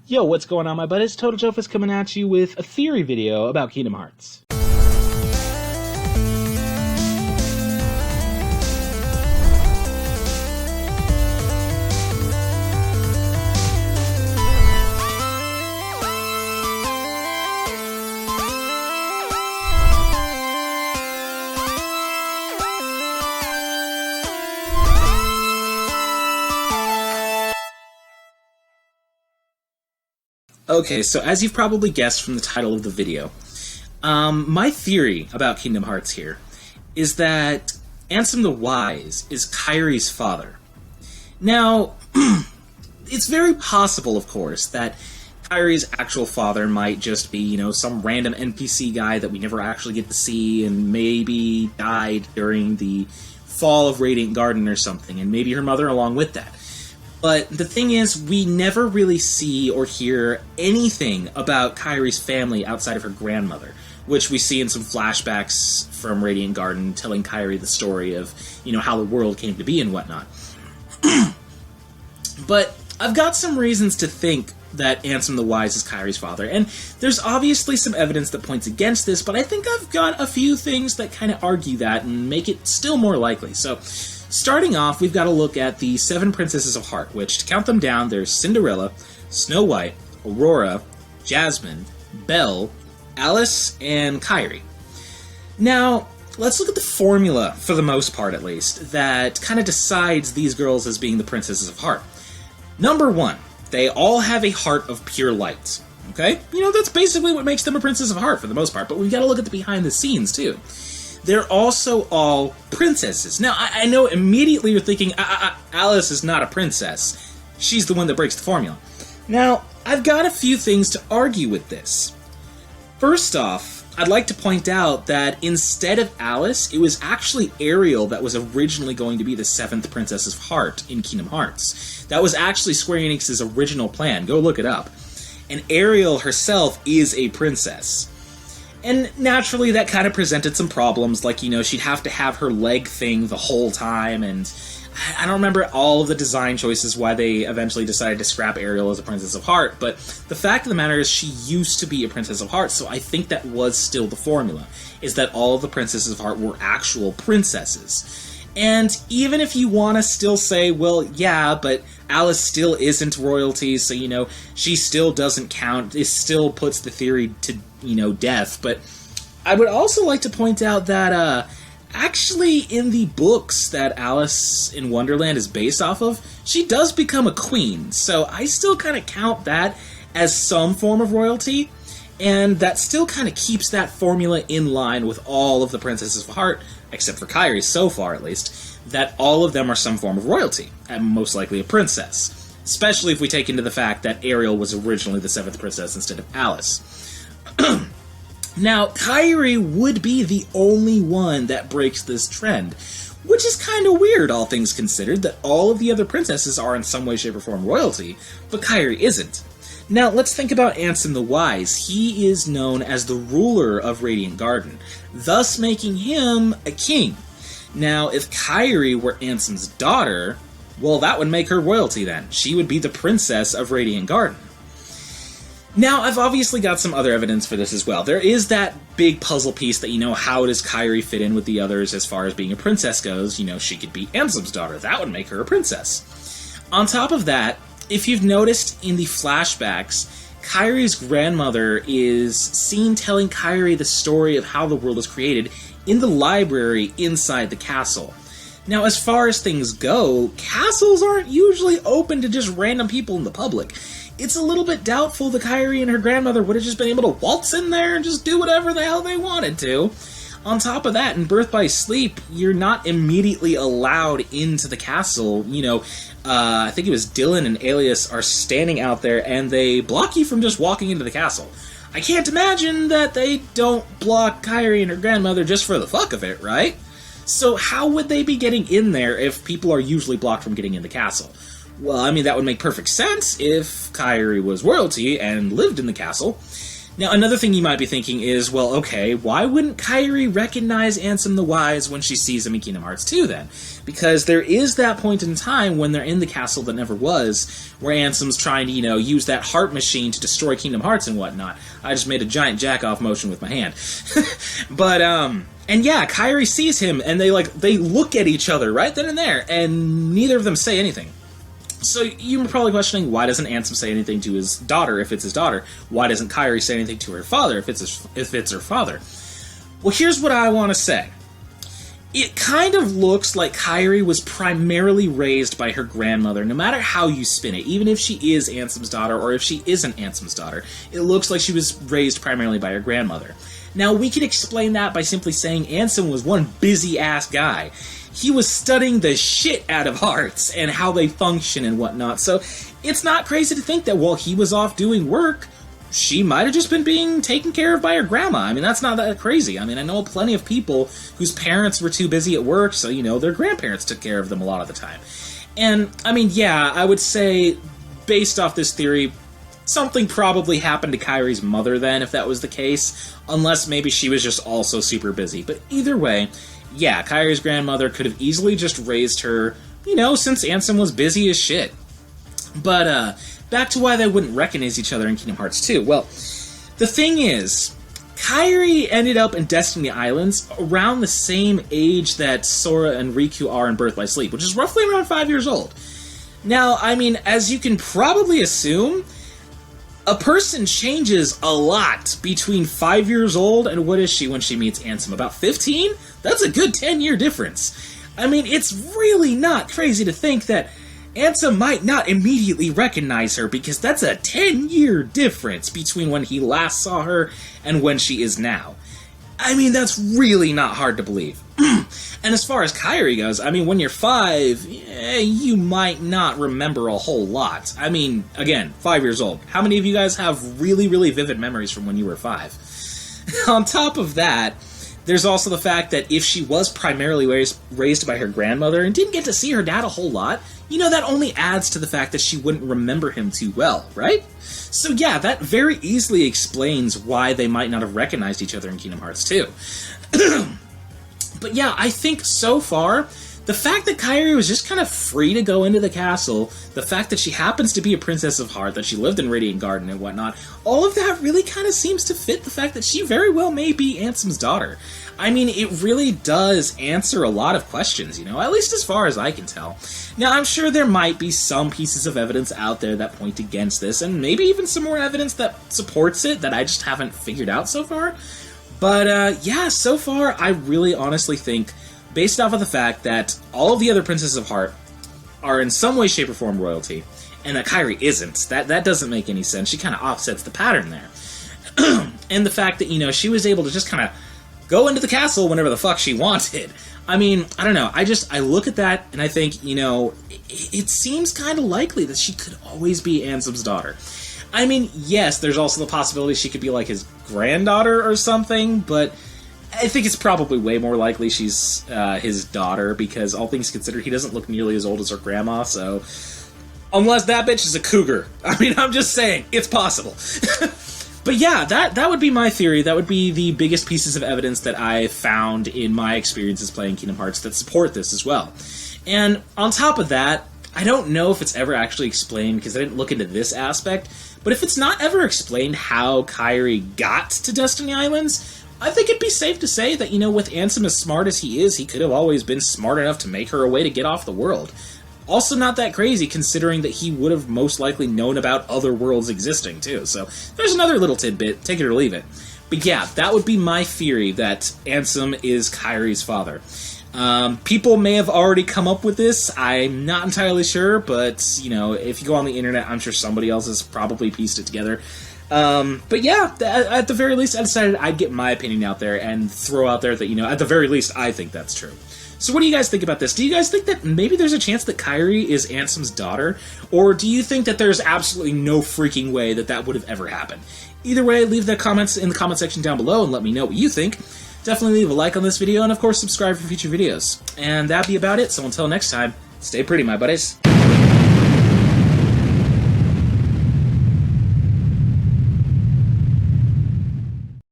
Yo, what's going on, my buddies? TotalJophes coming at you with a theory video about Kingdom Hearts. Okay, so as you've probably guessed from the title of the video, my theory about Kingdom Hearts here is that Ansem the Wise is Kairi's father. Now, it's very possible, of course, that Kairi's actual father might just be, some random NPC guy that we never actually get to see and maybe died during the fall of Radiant Garden or something, and maybe her mother along with that. But the thing is, we never really see or hear anything about Kairi's family outside of her grandmother, which we see in some flashbacks from Radiant Garden telling Kairi the story of, how the world came to be and whatnot. But I've got some reasons to think that Ansem the Wise is Kairi's father, and there's obviously some evidence that points against this, but I think I've got a few things that kind of argue that and make it still more likely. So, starting off, we've got to look at the 7 Princesses of Heart, which, to count them down, there's Cinderella, Snow White, Aurora, Jasmine, Belle, Alice, and Kairi. Now, let's look at the formula, for the most part at least, that kind of decides these girls as being the Princesses of Heart. Number 1, they all have a heart of pure light. Okay? That's basically what makes them a Princess of Heart for the most part, but we've got to look at the behind the scenes, too. They're also all princesses. Now, I know immediately you're thinking, Alice is not a princess. She's the one that breaks the formula. Now, I've got a few things to argue with this. First off, I'd like to point out that instead of Alice, it was actually Ariel that was originally going to be the 7th Princess of Heart in Kingdom Hearts. That was actually Square Enix's original plan. Go look it up. And Ariel herself is a princess. And naturally, that kind of presented some problems, like, she'd have to have her leg thing the whole time, and I don't remember all of the design choices why they eventually decided to scrap Ariel as a Princess of Heart, but the fact of the matter is she used to be a Princess of Heart, so I think that was still the formula, is that all of the Princesses of Heart were actual princesses. And even if you want to still say, well, yeah, but Alice still isn't royalty, so, she still doesn't count, it still puts the theory to, death, but I would also like to point out that, actually, in the books that Alice in Wonderland is based off of, she does become a queen, so I still kind of count that as some form of royalty, and that still kind of keeps that formula in line with all of the Princesses of Heart, except for Kairi so far at least, that all of them are some form of royalty, and most likely a princess. Especially if we take into the fact that Ariel was originally the 7th princess instead of Alice. Now, Kairi would be the only one that breaks this trend, which is kind of weird, all things considered, that all of the other princesses are in some way, shape, or form royalty, but Kairi isn't. Now, let's think about Ansem the Wise. He is known as the ruler of Radiant Garden, thus making him a king. Now, if Kairi were Ansem's daughter, well, that would make her royalty then. She would be the princess of Radiant Garden. Now, I've obviously got some other evidence for this as well. There is that big puzzle piece that, how does Kairi fit in with the others as far as being a princess goes? She could be Ansem's daughter. That would make her a princess. On top of that, if you've noticed in the flashbacks, Kairi's grandmother is seen telling Kairi the story of how the world was created in the library inside the castle. Now, as far as things go, castles aren't usually open to just random people in the public. It's a little bit doubtful that Kairi and her grandmother would have just been able to waltz in there and just do whatever the hell they wanted to. On top of that, in Birth by Sleep, you're not immediately allowed into the castle. I think it was Dylan and Alias are standing out there, and they block you from just walking into the castle. I can't imagine that they don't block Kairi and her grandmother just for the fuck of it, right? So how would they be getting in there if people are usually blocked from getting in the castle? Well, that would make perfect sense if Kairi was royalty and lived in the castle. Now, another thing you might be thinking is, well, okay, why wouldn't Kairi recognize Ansem the Wise when she sees him in Kingdom Hearts 2, then? Because there is that point in time when they're in the castle that never was, where Ansem's trying to, use that heart machine to destroy Kingdom Hearts and whatnot. I just made a giant jack-off motion with my hand. But, and yeah, Kairi sees him, and they look at each other right then and there, and neither of them say anything. So you're probably questioning, why doesn't Ansem say anything to his daughter if it's his daughter? Why doesn't Kairi say anything to her father if it's her father? Well, here's what I want to say. It kind of looks like Kairi was primarily raised by her grandmother, no matter how you spin it. Even if she is Ansem's daughter, or if she isn't Ansem's daughter, it looks like she was raised primarily by her grandmother. Now, we can explain that by simply saying Ansem was one busy-ass guy. He was studying the shit out of hearts and how they function and whatnot, so it's not crazy to think that while he was off doing work, she might have just been being taken care of by her grandma. I mean, that's not that crazy. I mean, I know plenty of people whose parents were too busy at work, so, their grandparents took care of them a lot of the time. And, I mean, yeah, I would say, based off this theory, something probably happened to Kairi's mother then, if that was the case, unless maybe she was just also super busy. But either way, yeah, Kairi's grandmother could have easily just raised her, since Ansem was busy as shit. But, back to why they wouldn't recognize each other in Kingdom Hearts 2. Well, the thing is, Kairi ended up in Destiny Islands around the same age that Sora and Riku are in Birth by Sleep, which is roughly around 5 years old. Now, I mean, as you can probably assume, a person changes a lot between 5 years old and what is she when she meets Ansem? About 15? That's a good 10-year difference. I mean, it's really not crazy to think that Ansem might not immediately recognize her, because that's a 10-year difference between when he last saw her and when she is now. I mean, that's really not hard to believe. And as far as Kairi goes, I mean, when you're 5, you might not remember a whole lot. I mean, again, 5 years old. How many of you guys have really, really vivid memories from when you were 5? On top of that, there's also the fact that if she was primarily raised by her grandmother and didn't get to see her dad a whole lot, that only adds to the fact that she wouldn't remember him too well, right? So yeah, that very easily explains why they might not have recognized each other in Kingdom Hearts 2. But yeah, I think so far, the fact that Kairi was just kind of free to go into the castle, the fact that she happens to be a Princess of Heart, that she lived in Radiant Garden and whatnot, all of that really kind of seems to fit the fact that she very well may be Ansem's daughter. I mean, it really does answer a lot of questions, at least as far as I can tell. Now, I'm sure there might be some pieces of evidence out there that point against this, and maybe even some more evidence that supports it that I just haven't figured out so far. But, yeah, so far, I really honestly think, based off of the fact that all of the other Princesses of Heart are in some way, shape, or form royalty, and that Kairi isn't, that doesn't make any sense. She kind of offsets the pattern there. And the fact that, she was able to just kind of go into the castle whenever the fuck she wanted. I mean, I don't know. I look at that and I think, it seems kind of likely that she could always be Ansem's daughter. I mean, yes, there's also the possibility she could be like his granddaughter or something, but I think it's probably way more likely she's his daughter, because all things considered, he doesn't look nearly as old as her grandma, so unless that bitch is a cougar. I mean, I'm just saying, it's possible. But yeah, that would be my theory. That would be the biggest pieces of evidence that I found in my experiences playing Kingdom Hearts that support this as well. And on top of that, I don't know if it's ever actually explained, because I didn't look into this aspect, but if it's not ever explained how Kairi got to Destiny Islands, I think it'd be safe to say that, with Ansem as smart as he is, he could have always been smart enough to make her a way to get off the world. Also not that crazy, considering that he would have most likely known about other worlds existing, too. So there's another little tidbit, take it or leave it. But yeah, that would be my theory, that Ansem is Kairi's father. People may have already come up with this, I'm not entirely sure, but, if you go on the internet, I'm sure somebody else has probably pieced it together. But yeah, at the very least, I decided I'd get my opinion out there and throw out there that, at the very least, I think that's true. So what do you guys think about this? Do you guys think that maybe there's a chance that Kairi is Ansem's daughter? Or do you think that there's absolutely no freaking way that would have ever happened? Either way, leave the comments in the comment section down below and let me know what you think. Definitely leave a like on this video, and of course subscribe for future videos. And that'd be about it, so until next time, stay pretty, my buddies.